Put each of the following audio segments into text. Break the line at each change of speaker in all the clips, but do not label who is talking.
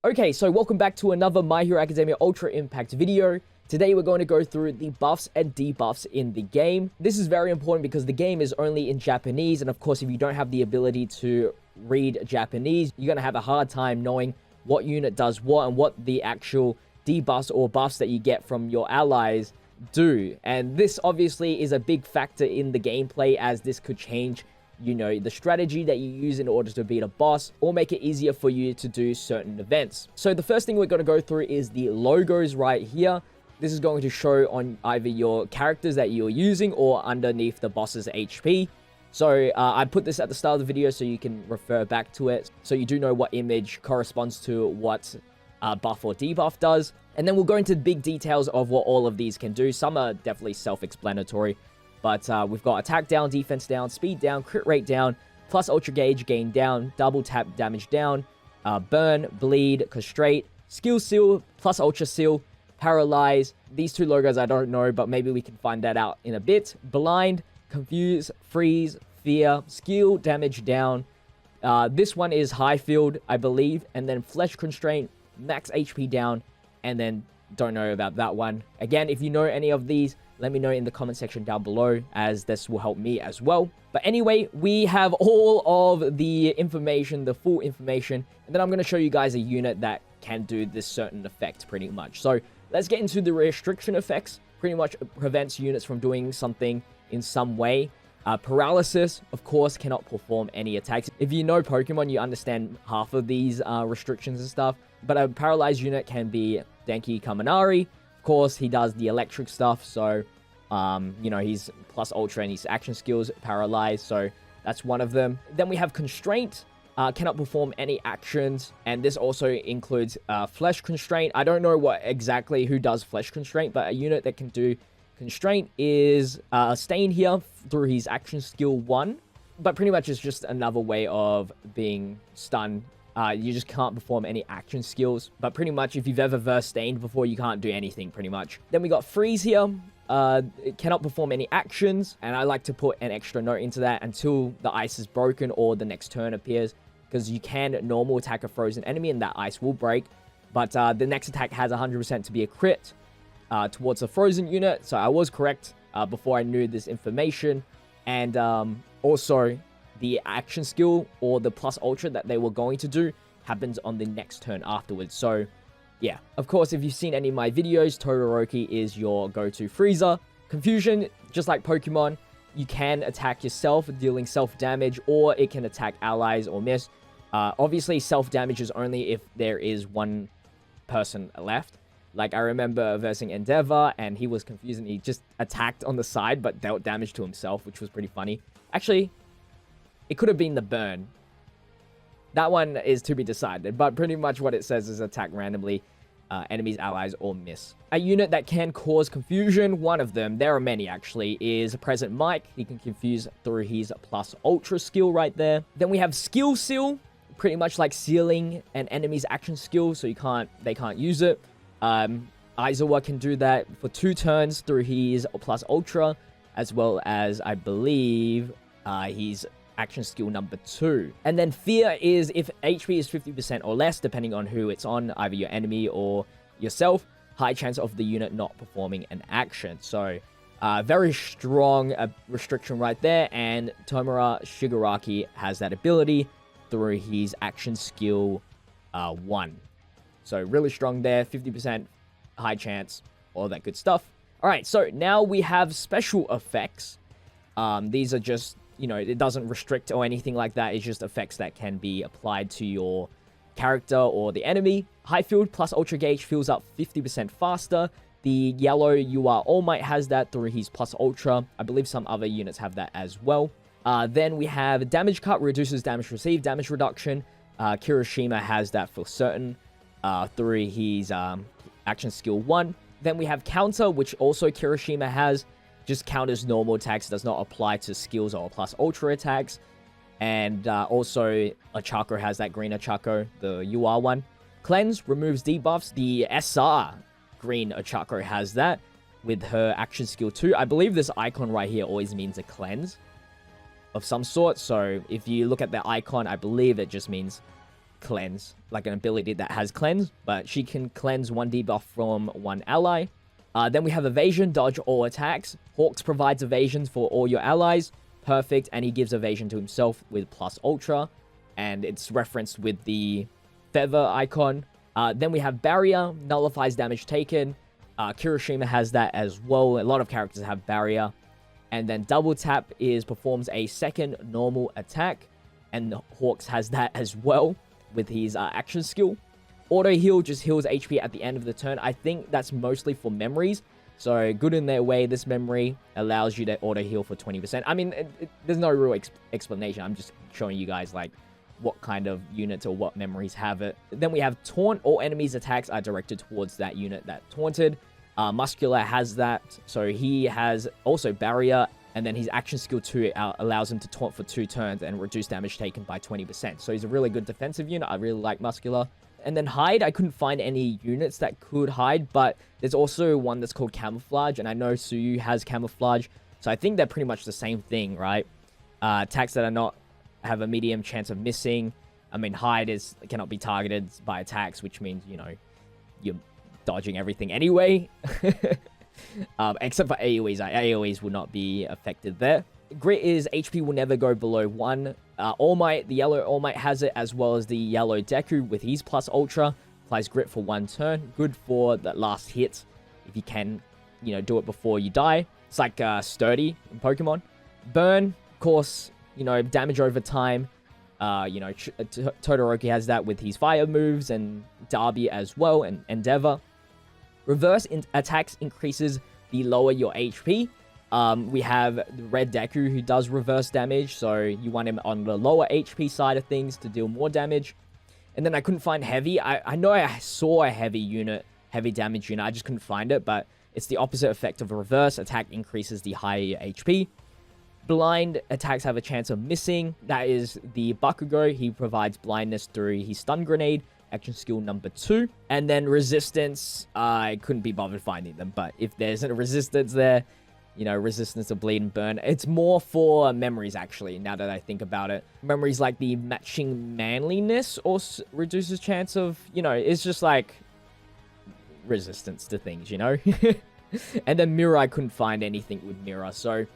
Okay, so welcome back to another My Hero Academia Ultra Impact video. Today we're going to go through the buffs and debuffs in the game. This is very important because the game is only in Japanese, and of course if you don't have the ability to read Japanese, you're going to have a hard time knowing what unit does what and what the actual debuffs or buffs that you get from your allies do. And this obviously is a big factor in the gameplay, as this could change the strategy that you use in order to beat a boss, or make it easier for you to do certain events. So the first thing we're going to go through is the logos right here. This is going to show on either your characters that you're using or underneath the boss's HP. So I put this at the start of the video so you can refer back to it, so you do know what image corresponds to what buff or debuff does. And then we'll go into big details of what all of these can do. Some are definitely self-explanatory. But we've got attack down, defense down, speed down, crit rate down, plus ultra gauge gain down, double tap damage down, burn, bleed, constraint, skill seal, plus ultra seal, paralyze. These two logos I don't know, but maybe we can find that out in a bit. Blind, confuse, freeze, fear, skill, damage down. This one is high field, I believe. And then flesh constraint, max HP down, and then don't know about that one. Again, if you know any of these, let me know in the comment section down below, as this will help me as well. But anyway, we have all of the information, the full information, and then I'm going to show you guys a unit that can do this certain effect pretty much. So let's get into the restriction effects. Pretty much prevents units from doing something in some way. Paralysis, of course, cannot perform any attacks. If you know Pokemon, you understand half of these restrictions and stuff. But a paralyzed unit can be Denki Kaminari. Of course, he does the electric stuff, so, he's plus ultra and his action skills paralyzed, so that's one of them. Then we have Constraint, cannot perform any actions, and this also includes Flesh Constraint. I don't know who does Flesh Constraint, but a unit that can do Constraint is Stain here through his action skill 1, but pretty much it's just another way of being stunned. You just can't perform any action skills. But pretty much, if you've ever versed Stained before, you can't do anything, pretty much. Then we got Freeze here. It cannot perform any actions. And I like to put an extra note into that until the ice is broken or the next turn appears. Because you can normal attack a frozen enemy and that ice will break. But the next attack has 100% to be a crit towards a frozen unit. So I was correct before I knew this information. And also, the action skill or the plus ultra that they were going to do happens on the next turn afterwards. So yeah, of course, if you've seen any of my videos, Todoroki is your go-to freezer. Confusion, just like Pokemon, you can attack yourself, dealing self-damage, or it can attack allies or miss. Obviously, self-damage is only if there is one person left. Like, I remember versing Endeavor, and he was confused, and he just attacked on the side, but dealt damage to himself, which was pretty funny. Actually, it could have been the burn. That one is to be decided, but pretty much what it says is attack randomly enemies, allies, or miss. A unit that can cause confusion, one of them, there are many actually, is Present Mike. He can confuse through his plus ultra skill right there. Then we have Skill Seal, pretty much like sealing an enemy's action skill, so they can't use it. Aizawa can do that for 2 turns through his plus ultra, as well as, I believe, his action skill number 2. And then Fear is if HP is 50% or less, depending on who it's on, either your enemy or yourself, high chance of the unit not performing an action. So very strong restriction right there, and Tomura Shigaraki has that ability through his action skill 1. So really strong there, 50% high chance, all that good stuff. Alright, so now we have special effects. These are just, it doesn't restrict or anything like that. It's just effects that can be applied to your character or the enemy. High field plus ultra gauge fills up 50% faster. The yellow UR All Might has that through his plus ultra. I believe some other units have that as well. Then we have damage cut, reduces damage received, damage reduction. Kirishima has that for certain through his action skill 1. Then we have counter, which also Kirishima has. Just counters normal attacks, does not apply to skills or plus ultra attacks. And also, Ochako has that green Ochako, the UR one. Cleanse removes debuffs. The SR green Ochako has that with her action skill 2. I believe this icon right here always means a cleanse of some sort. So if you look at the icon, I believe it just means cleanse, like an ability that has cleanse, but she can cleanse one debuff from one ally. Then we have evasion, dodge all attacks. Hawks provides evasions for all your allies. Perfect, and he gives evasion to himself with plus ultra, and it's referenced with the feather icon. Then we have barrier, nullifies damage taken. Kirishima has that as well. A lot of characters have barrier. And then double tap performs a second normal attack, and Hawks has that as well with his action skill. Auto heal just heals HP at the end of the turn. I think that's mostly for memories. So good in their way, this memory allows you to auto heal for 20%. I mean, there's no real explanation. I'm just showing you guys like what kind of units or what memories have it. Then we have Taunt. All enemies' attacks are directed towards that unit that taunted. Muscular has that. So he has also barrier. And then his action skill 2 allows him to taunt for 2 turns and reduce damage taken by 20%. So he's a really good defensive unit. I really like Muscular. And then hide, I couldn't find any units that could hide, but there's also one that's called camouflage, and I know Suyu has camouflage, so I think they're pretty much the same thing, right? Attacks that are not have a medium chance of missing. I mean, hide cannot be targeted by attacks, which means, you know, you're dodging everything anyway. Except for AoEs. AoEs will not be affected there. Grit is HP will never go below 1. All Might, the yellow All Might has it, as well as the yellow Deku with his plus ultra. Applies grit for 1 turn. Good for that last hit, if you can, you know, do it before you die. It's like Sturdy in Pokemon. Burn, of course, you know, damage over time. You know, Todoroki has that with his fire moves, and Darby as well, and Endeavor. Reverse attacks increases the lower your HP. We have the red Deku who does reverse damage, so you want him on the lower HP side of things to deal more damage. And then I couldn't find heavy. I know I saw a heavy damage unit, I just couldn't find it, but it's the opposite effect of a reverse. Attack increases the higher your HP. Blind attacks have a chance of missing. That is the Bakugo. He provides blindness through his stun grenade, action skill number 2. And then resistance, I couldn't be bothered finding them, but if there's a resistance there, you know, resistance to bleed and burn. It's more for memories, actually, now that I think about it. Memories like the matching manliness or reduces chance of, you know, it's just like resistance to things, you know? And then mirror, I couldn't find anything with mirror. So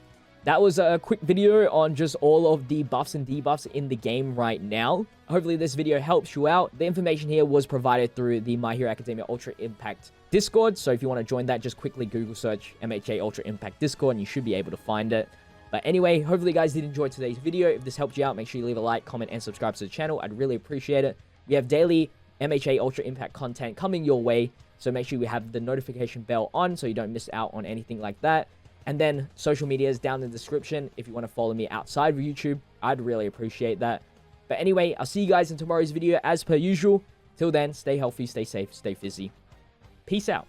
that was a quick video on just all of the buffs and debuffs in the game right now. Hopefully this video helps you out. The information here was provided through the My Hero Academia Ultra Impact Discord, so if you want to join that, just quickly Google search MHA Ultra Impact Discord and you should be able to find it. But anyway, hopefully you guys did enjoy today's video. If this helped you out, make sure you leave a like, comment, and subscribe to the channel. I'd really appreciate it. We have daily MHA Ultra Impact content coming your way, so make sure you have the notification bell on so you don't miss out on anything like that. And then social media is down in the description if you want to follow me outside of YouTube. I'd really appreciate that. But anyway, I'll see you guys in tomorrow's video as per usual. Till then, stay healthy, stay safe, stay fizzy. Peace out.